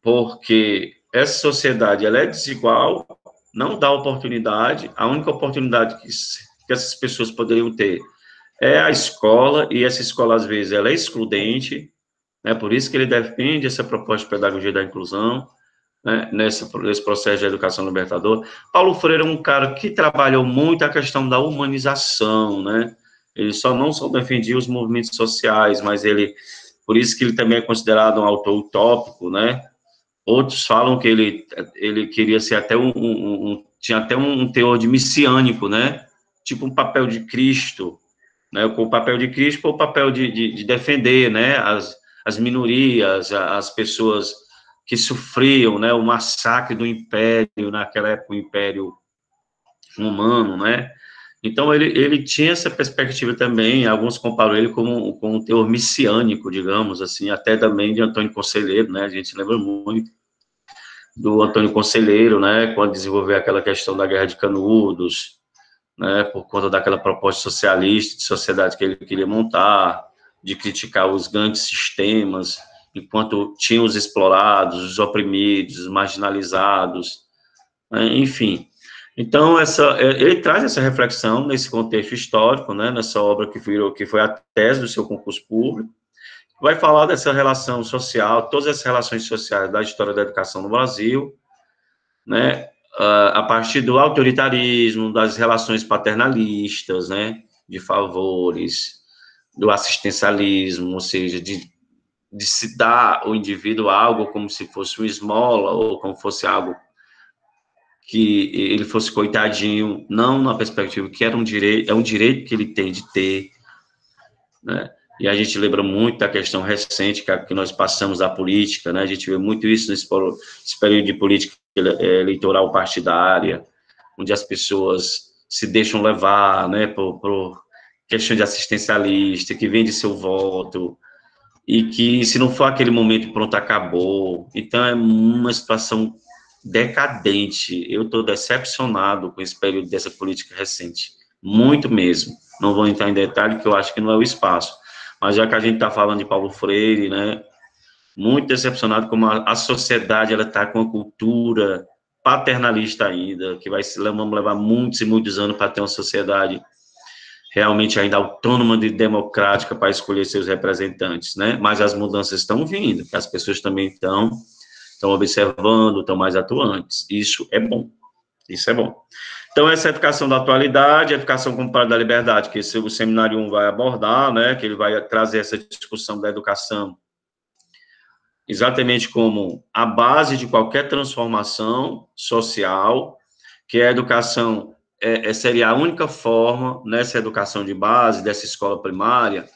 porque essa sociedade ela é desigual, não dá oportunidade, a única oportunidade que essas pessoas poderiam ter é a escola, e essa escola, às vezes, ela é excludente, né, por isso que ele defende essa proposta de pedagogia da inclusão, né, nesse processo de educação libertadora. Paulo Freire é um cara que trabalhou muito a questão da humanização, né, ele não só defendia os movimentos sociais, mas por isso que ele também é considerado um autor utópico, né. Outros falam que ele queria ser até tinha até um teor de messiânico, né? Tipo um papel de Cristo, né? Com o papel de Cristo, ou o papel de defender, né? As minorias, as pessoas que sofriam, né? O massacre do Império, naquela época, o Império Romano, né? Então, ele tinha essa perspectiva também, alguns comparam ele com um teor messiânico, digamos assim, até também de Antônio Conselheiro, né? A gente lembra muito do Antônio Conselheiro, né, quando desenvolveu aquela questão da Guerra de Canudos, né, por conta daquela proposta socialista de sociedade que ele queria montar, de criticar os grandes sistemas, enquanto tinha os explorados, os oprimidos, os marginalizados, né, enfim. Então, ele traz essa reflexão nesse contexto histórico, né, nessa obra que foi a tese do seu concurso público, vai falar dessa relação social, todas as relações sociais da história da educação no Brasil, né, a partir do autoritarismo, das relações paternalistas, né, de favores, do assistencialismo, ou seja, de se dar ao indivíduo algo como se fosse uma esmola, ou como fosse algo que ele fosse coitadinho, não na perspectiva que era um direito, é um direito que ele tem de ter, né? E a gente lembra muito da questão recente que nós passamos da política, né? A gente vê muito isso nesse período de política eleitoral partidária, onde as pessoas se deixam levar, né, por questão de assistencialista, que vende seu voto, e que se não for aquele momento, pronto, acabou. Então é uma situação decadente. Eu estou decepcionado com esse período dessa política recente, muito mesmo. Não vou entrar em detalhe, que eu acho que não é o espaço. Mas já que a gente está falando de Paulo Freire, né, muito decepcionado como a sociedade ela está com a cultura paternalista ainda, que vamos levar muitos e muitos anos para ter uma sociedade realmente ainda autônoma e democrática para escolher seus representantes, né? Mas as mudanças estão vindo, as pessoas também estão observando, estão mais atuantes. Isso é bom. Isso é bom. Então, essa educação da atualidade, a educação comparada da liberdade, que o Seminário 1 vai abordar, né, que ele vai trazer essa discussão da educação exatamente como a base de qualquer transformação social, que a educação seria a única forma, nessa educação de base, dessa escola primária,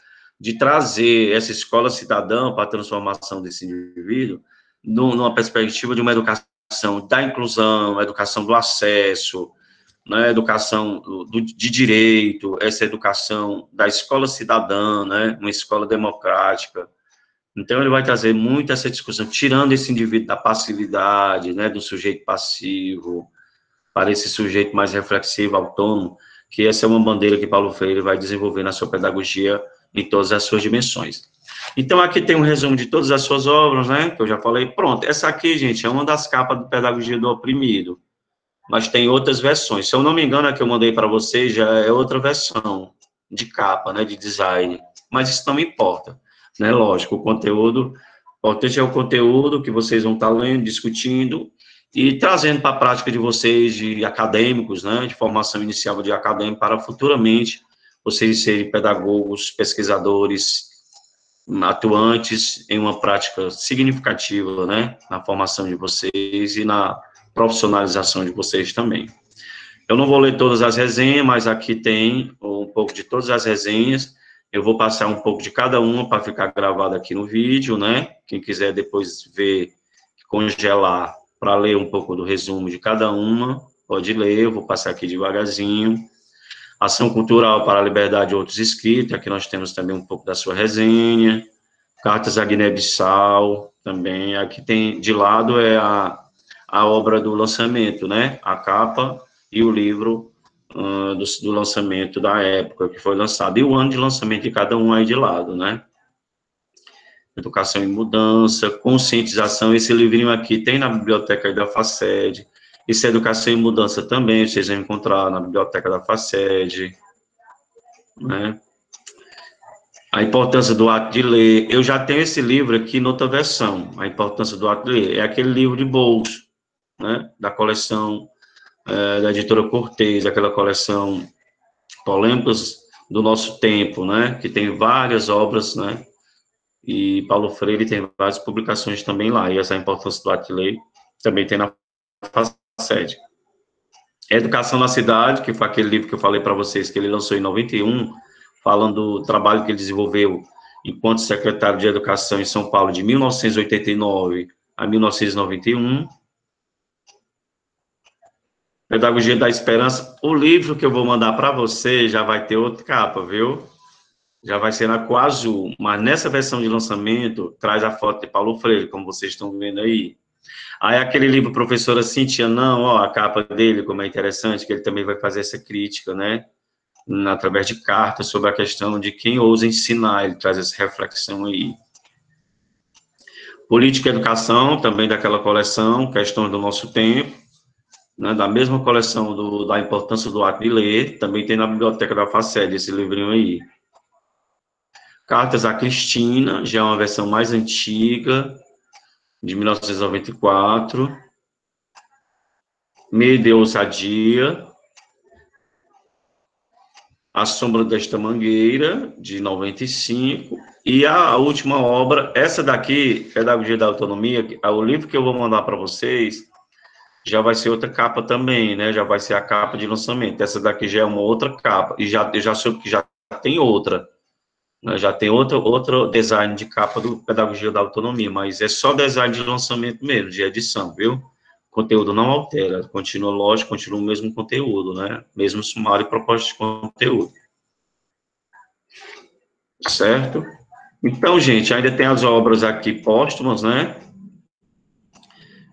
de trazer essa escola cidadã para a transformação desse indivíduo, numa perspectiva de uma educação da inclusão, educação do acesso, né, educação de direito, essa educação da escola cidadã, né, uma escola democrática. Então, ele vai trazer muito essa discussão, tirando esse indivíduo da passividade, né, do sujeito passivo, para esse sujeito mais reflexivo, autônomo, que essa é uma bandeira que Paulo Freire vai desenvolver na sua pedagogia em todas as suas dimensões. Então, aqui tem um resumo de todas as suas obras, né, que eu já falei. Pronto, essa aqui, gente, é uma das capas do Pedagogia do Oprimido, mas tem outras versões. Se eu não me engano, a que eu mandei para vocês já é outra versão de capa, né, de design, mas isso não importa, né, lógico, o conteúdo, o importante é o conteúdo que vocês vão estar lendo, discutindo, e trazendo para a prática de vocês, de acadêmicos, né, de formação inicial de acadêmico, para futuramente vocês serem pedagogos, pesquisadores, atuantes em uma prática significativa, né, na formação de vocês e na profissionalização de vocês também. Eu não vou ler todas as resenhas, mas aqui tem um pouco de todas as resenhas. Eu vou passar um pouco de cada uma para ficar gravado aqui no vídeo, né? Quem quiser depois ver, congelar, para ler um pouco do resumo de cada uma, pode ler, eu vou passar aqui devagarzinho. Ação Cultural para a Liberdade e Outros Escritos, aqui nós temos também um pouco da sua resenha. Cartas à Guiné-Bissau, também. Aqui tem, de lado, é a obra do lançamento, né? A capa e o livro do lançamento da época que foi lançado. E o ano de lançamento de cada um aí de lado, né? Educação em Mudança, Conscientização, esse livrinho aqui tem na biblioteca da FACED. Esse Educação em Mudança também, vocês vão encontrar na biblioteca da FACED, né? A importância do ato de ler. Eu já tenho esse livro aqui em outra versão. A importância do ato de ler. É aquele livro de bolso, né? Da coleção da editora Cortez, aquela coleção Polêmicas do Nosso Tempo, né? Que tem várias obras, né? E Paulo Freire tem várias publicações também lá. E essa importância do ato de ler também tem na FACED. Educação na Cidade, que foi aquele livro que eu falei para vocês que ele lançou em 91, falando do trabalho que ele desenvolveu enquanto secretário de Educação em São Paulo, de 1989 a 1991. Pedagogia da Esperança. O livro que eu vou mandar para você já vai ter outra capa, viu? Já vai ser na cor azul, mas nessa versão de lançamento, traz a foto de Paulo Freire, como vocês estão vendo aí. Aí aquele livro, Professora Cintia, não, ó, a capa dele, como é interessante, que ele também vai fazer essa crítica, né? Através de cartas sobre a questão de quem ousa ensinar, ele traz essa reflexão aí. Política e Educação, também daquela coleção, Questões do Nosso Tempo, né, da mesma coleção da importância do ato de ler, também tem na biblioteca da FACED esse livrinho aí. Cartas a Cristina, já é uma versão mais antiga, de 1994. Medo e Ousadia, A Sombra desta Mangueira, de 95, e a última obra, essa daqui, Pedagogia da Autonomia, o livro que eu vou mandar para vocês, já vai ser outra capa também, né? Já vai ser a capa de lançamento. Essa daqui já é uma outra capa, e eu já soube que já tem outra, né? Já tem outro design de capa do Pedagogia da Autonomia, mas é só design de lançamento mesmo, de edição, viu? O conteúdo não altera, continua, lógico, continua o mesmo conteúdo, né? Mesmo sumário e proposta de conteúdo. Certo? Então, gente, ainda tem as obras aqui póstumas, né?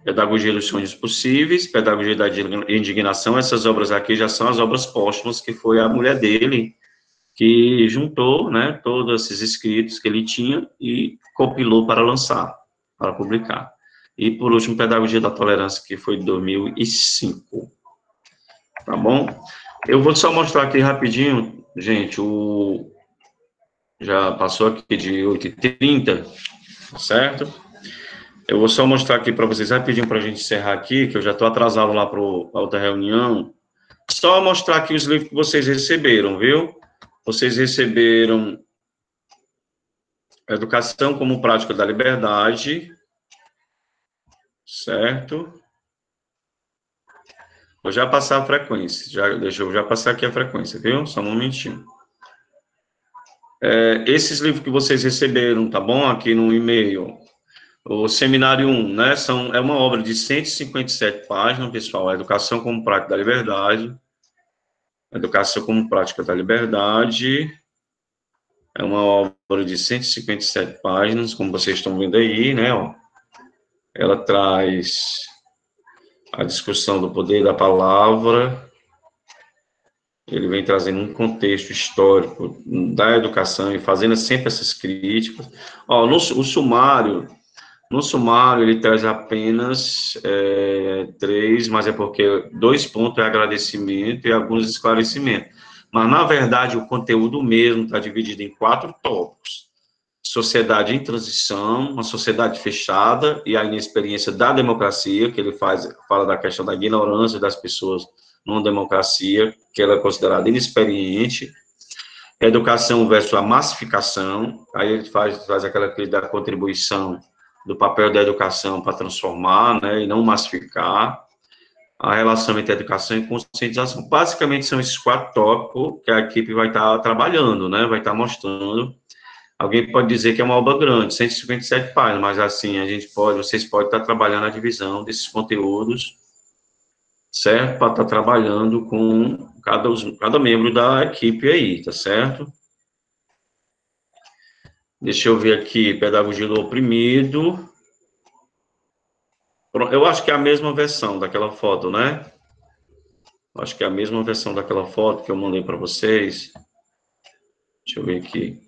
Pedagogia dos Sonhos Possíveis, Pedagogia da Indignação, essas obras aqui já são as obras póstumas, que foi a mulher dele que juntou, né, todos esses escritos que ele tinha e compilou para lançar, para publicar. E, por último, Pedagogia da Tolerância, que foi de 2005. Tá bom? Eu vou só mostrar aqui rapidinho, gente, já passou aqui de 8h30, certo? Eu vou só mostrar aqui para vocês rapidinho para a gente encerrar aqui, que eu já estou atrasado lá para outra reunião. Só mostrar aqui os livros que vocês receberam, viu? Vocês receberam Educação como Prática da Liberdade, certo? Vou já passar a frequência, deixa eu já passar aqui a frequência, viu? Só um momentinho. Esses livros que vocês receberam, tá bom? Aqui no e-mail. O Seminário 1, né? É uma obra de 157 páginas, pessoal. Educação como Prática da Liberdade. Educação como Prática da Liberdade. É uma obra de 157 páginas, como vocês estão vendo aí, né? Ó. Ela traz a discussão do poder da palavra. Ele vem trazendo um contexto histórico da educação e fazendo sempre essas críticas. Ó, no sumário, ele traz apenas 3, mas é porque 2 pontos é agradecimento e alguns esclarecimentos. Mas, na verdade, o conteúdo mesmo está dividido em 4 tópicos. Sociedade em transição, uma sociedade fechada, e a inexperiência da democracia, que ele fala da questão da ignorância das pessoas numa democracia, que ela é considerada inexperiente. Educação versus a massificação, aí ele faz aquela crítica da contribuição do papel da educação para transformar, né, e não massificar. A relação entre educação e conscientização. Basicamente, são esses 4 tópicos que a equipe vai estar trabalhando, né, vai estar mostrando. Alguém pode dizer que é uma obra grande, 157 páginas, mas assim, vocês podem estar trabalhando a divisão desses conteúdos, certo? Para estar trabalhando com cada membro da equipe aí, tá certo? Deixa eu ver aqui, Pedagogia do Oprimido. Eu acho que é a mesma versão daquela foto, né? Acho que é a mesma versão daquela foto que eu mandei para vocês. Deixa eu ver aqui.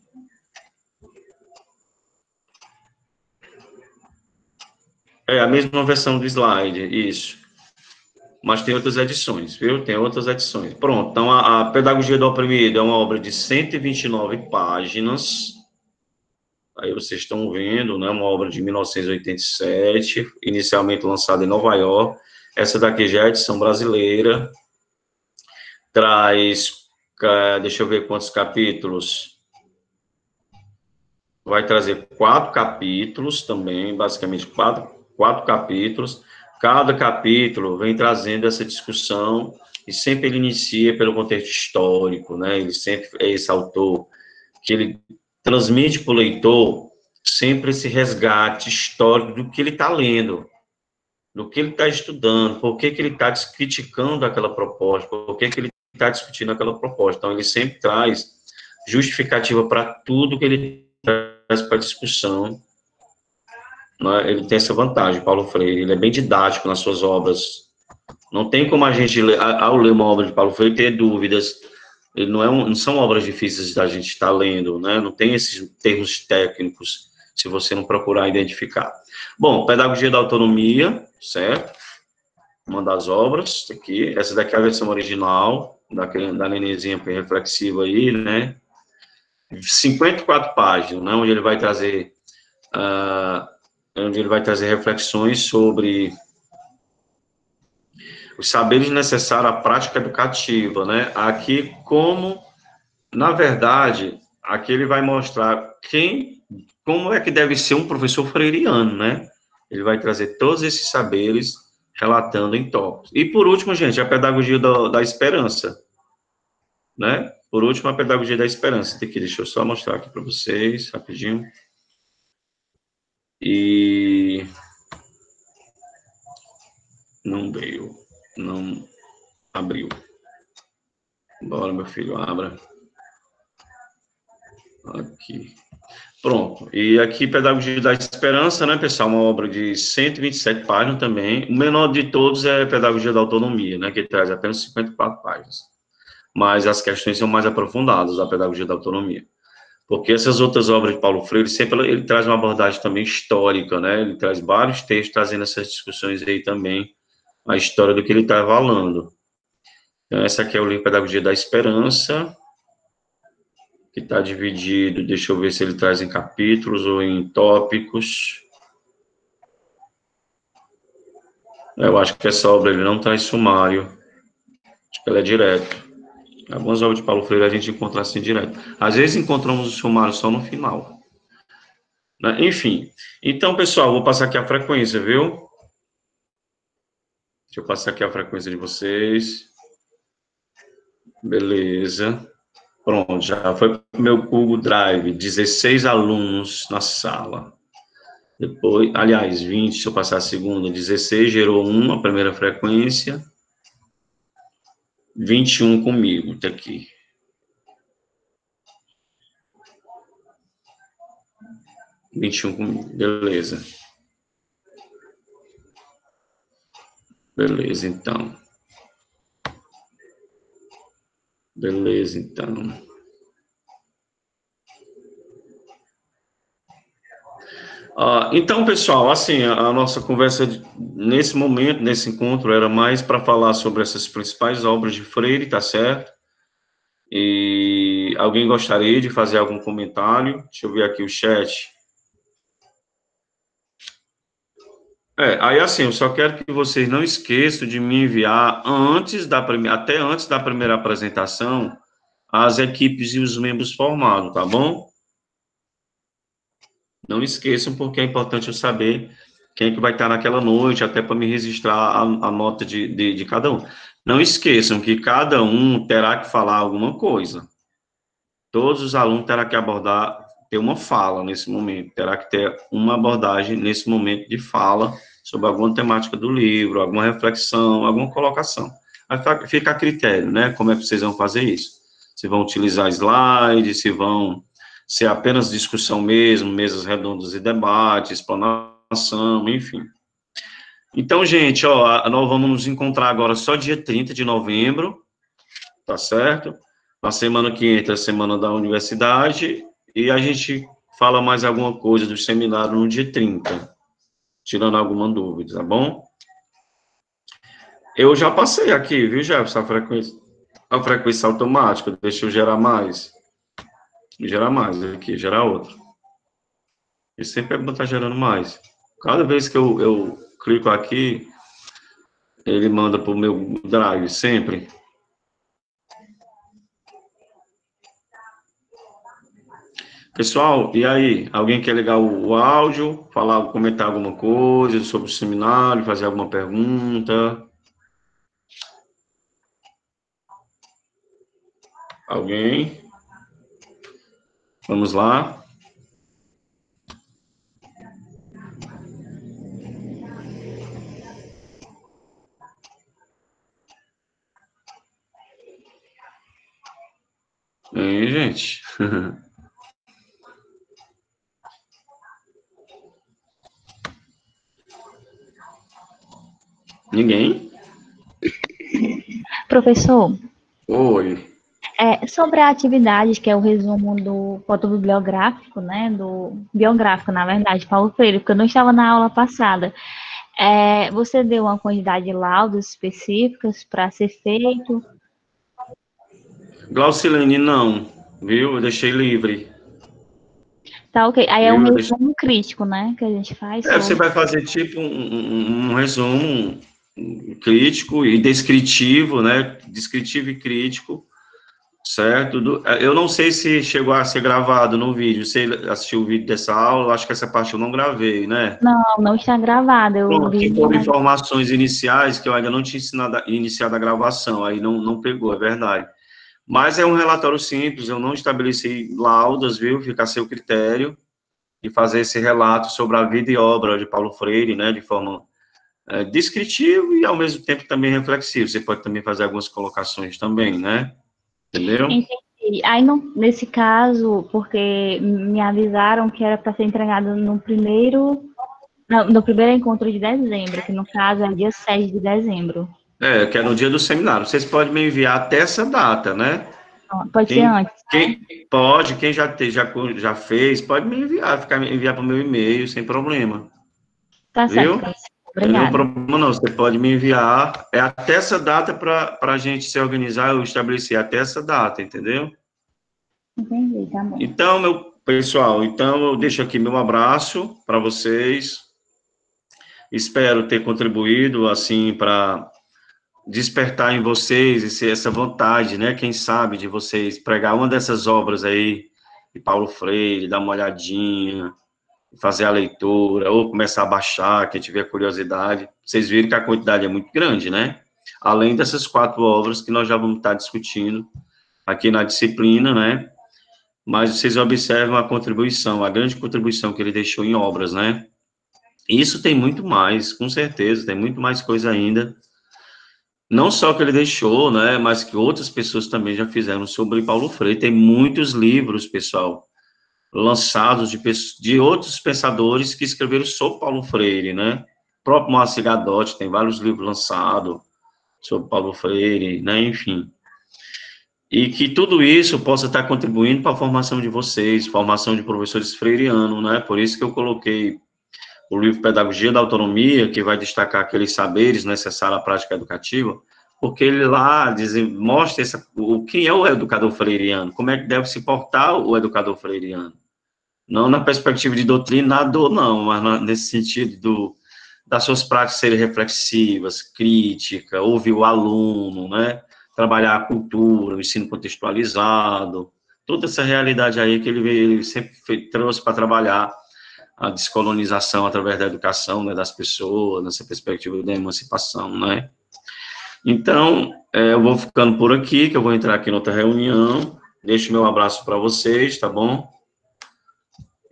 É a mesma versão do slide, isso. Mas tem outras edições, viu? Tem outras edições. Pronto, então a Pedagogia do Oprimido é uma obra de 129 páginas. Aí vocês estão vendo, né? Uma obra de 1987, inicialmente lançada em Nova York. Essa daqui já é a edição brasileira. Traz, deixa eu ver quantos capítulos. Vai trazer 4 capítulos também, basicamente 4 capítulos. Cada capítulo vem trazendo essa discussão e sempre ele inicia pelo contexto histórico, né? Ele sempre é esse autor que ele transmite para o leitor sempre esse resgate histórico do que ele está lendo, do que ele está estudando, por que ele está criticando aquela proposta, por que ele está discutindo aquela proposta. Então, ele sempre traz justificativa para tudo que ele traz para discussão. Né? Ele tem essa vantagem, Paulo Freire, ele é bem didático nas suas obras. Não tem como a gente, ao ler uma obra de Paulo Freire, ter dúvidas. Ele não são obras difíceis da gente estar lendo, né? Não tem esses termos técnicos, se você não procurar identificar. Bom, Pedagogia da Autonomia, certo? Uma das obras, aqui. Essa daqui é a versão original, da nenenzinha reflexiva aí, né? 54 páginas, né? Onde ele vai trazer reflexões sobre os saberes necessários à prática educativa, né? Aqui, como, na verdade, aqui ele vai mostrar como é que deve ser um professor freiriano, né? Ele vai trazer todos esses saberes relatando em tópicos. E, por último, gente, a pedagogia da esperança, né? Por último, a pedagogia da esperança. Aqui, deixa eu só mostrar aqui para vocês, rapidinho. E não veio, não abriu. Bora, meu filho, abra. Aqui. Pronto. E aqui, Pedagogia da Esperança, né, pessoal? Uma obra de 127 páginas também. O menor de todos é Pedagogia da Autonomia, né, que traz apenas 54 páginas. Mas as questões são mais aprofundadas da Pedagogia da Autonomia. Porque essas outras obras de Paulo Freire, sempre ele traz uma abordagem também histórica, né? Ele traz vários textos trazendo essas discussões aí também, a história do que ele está falando. Então, essa aqui é o livro Pedagogia da Esperança, que está dividido, deixa eu ver se ele traz em capítulos ou em tópicos. Eu acho que essa obra ele não traz sumário, acho que ela é direto. Algumas obras de Paulo Freire a gente encontra assim direto. Às vezes encontramos o sumário só no final. Né? Enfim, então, pessoal, vou passar aqui a frequência, viu? Deixa eu passar aqui a frequência de vocês. Beleza. Pronto, já foi para o meu Google Drive, 16 alunos na sala. Depois, aliás, 20, deixa eu passar a segunda, 16 gerou uma, a primeira frequência. 21 comigo, tá aqui. Vinte e um comigo, beleza. Beleza, então. Beleza, então. Então, pessoal, assim, a nossa conversa nesse momento, nesse encontro, era mais para falar sobre essas principais obras de Freire, tá certo? E alguém gostaria de fazer algum comentário? Deixa eu ver aqui o chat. Aí assim, eu só quero que vocês não esqueçam de me enviar até antes da primeira apresentação, as equipes e os membros formados, tá bom? Não esqueçam, porque é importante eu saber quem é que vai estar naquela noite, até para me registrar a nota de cada um. Não esqueçam que cada um terá que falar alguma coisa. Todos os alunos terão que ter uma fala nesse momento, terá que ter uma abordagem nesse momento de fala sobre alguma temática do livro, alguma reflexão, alguma colocação. Aí fica a critério, né? Como é que vocês vão fazer isso? Se vão utilizar slides, se vão ser apenas discussão mesmo, mesas redondas e debate, explanação, enfim. Então, gente, nós vamos nos encontrar agora só dia 30 de novembro, tá certo? Na semana que entra, a semana da universidade, e a gente fala mais alguma coisa do seminário no dia 30, tirando alguma dúvida, tá bom? Eu já passei aqui, viu, Jefferson, a frequência automática, deixa eu gerar mais aqui, gerar outro. E sempre é bom estar gerando mais. Cada vez que eu clico aqui, ele manda para o meu drive, sempre. Pessoal, e aí? Alguém quer ligar o áudio, comentar alguma coisa sobre o seminário, fazer alguma pergunta? Alguém? Vamos lá. E aí, gente? Ninguém? Professor, Oi. sobre a atividade, que é o resumo do fotobibliográfico, né, do biográfico, na verdade, Paulo Freire, porque eu não estava na aula passada. Você deu uma quantidade de laudos específicas para ser feito? Glaucilene, não. Viu? Eu deixei livre. Tá, ok. Aí é um Viu? resumo crítico, né, que a gente faz Você sobre... vai fazer tipo um resumo, crítico e descritivo, né? Descritivo e crítico, certo? Eu não sei se chegou a ser gravado no vídeo. Você assistiu o vídeo dessa aula? Eu acho que essa parte eu não gravei, né? Não, não está gravado. Eu Pronto, que vi, foram mas informações iniciais que eu ainda não tinha iniciado a gravação, aí não pegou, é verdade. Mas é um relatório simples, eu não estabeleci laudas, viu? Fica a seu critério e fazer esse relato sobre a vida e obra de Paulo Freire, né? De forma descritiva e, ao mesmo tempo, também reflexiva. Você pode também fazer algumas colocações também, né? Entendeu? entendi. Aí, nesse caso, porque me avisaram que era para ser entregado no primeiro, no primeiro encontro de dezembro, que no caso é dia 6 de dezembro. Que é no dia do seminário. Vocês podem me enviar até essa data, né? Pode ser antes. Quem pode, quem já fez, pode me enviar, enviar para o meu e-mail, sem problema. Tá certo, Viu? professor. Não tem nenhum Obrigada. problema, não. Você pode me enviar. É até essa data para a gente se organizar, eu estabelecer até essa data, entendeu? Entendi, tá bom. Então, meu pessoal, então eu deixo aqui meu abraço para vocês. Espero ter contribuído, assim, para despertar em vocês essa vontade, né? Quem sabe de vocês pregar uma dessas obras aí de Paulo Freire, dar uma olhadinha, fazer a leitura, ou começar a baixar, quem tiver curiosidade. Vocês viram que a quantidade é muito grande, né? Além dessas 4 obras que nós já vamos estar discutindo aqui na disciplina, né? Mas vocês observam a contribuição, a grande contribuição que ele deixou em obras, né? Isso tem muito mais, com certeza, tem muito mais coisa ainda. Não só que ele deixou, né, mas que outras pessoas também já fizeram sobre Paulo Freire. Tem muitos livros, pessoal, lançados de outros pensadores que escreveram sobre Paulo Freire, né? O próprio Moacir Gadotti tem vários livros lançados sobre Paulo Freire, né? Enfim. E que tudo isso possa estar contribuindo para a formação de vocês, formação de professores freirianos, né? Por isso que eu coloquei o livro Pedagogia da Autonomia, que vai destacar aqueles saberes necessários à prática educativa, porque ele lá mostra quem é o educador freiriano, como é que deve se portar o educador freiriano. Não na perspectiva de doutrinador, não, mas nesse sentido das suas práticas serem reflexivas, crítica, ouvir o aluno, né? Trabalhar a cultura, o ensino contextualizado, toda essa realidade aí que ele sempre trouxe para trabalhar a descolonização através da educação, né, das pessoas, nessa perspectiva da emancipação, né? Então, eu vou ficando por aqui, que eu vou entrar aqui em outra reunião. Deixo meu abraço para vocês, tá bom?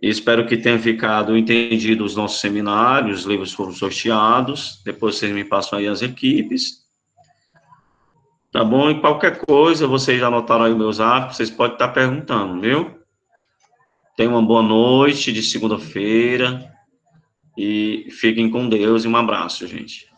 E espero que tenha ficado entendido os nossos seminários, os livros foram sorteados, depois vocês me passam aí as equipes, tá bom? E qualquer coisa, vocês já anotaram aí os meus hábitos, vocês podem estar perguntando, viu? Tenham uma boa noite de segunda-feira, e fiquem com Deus e um abraço, gente.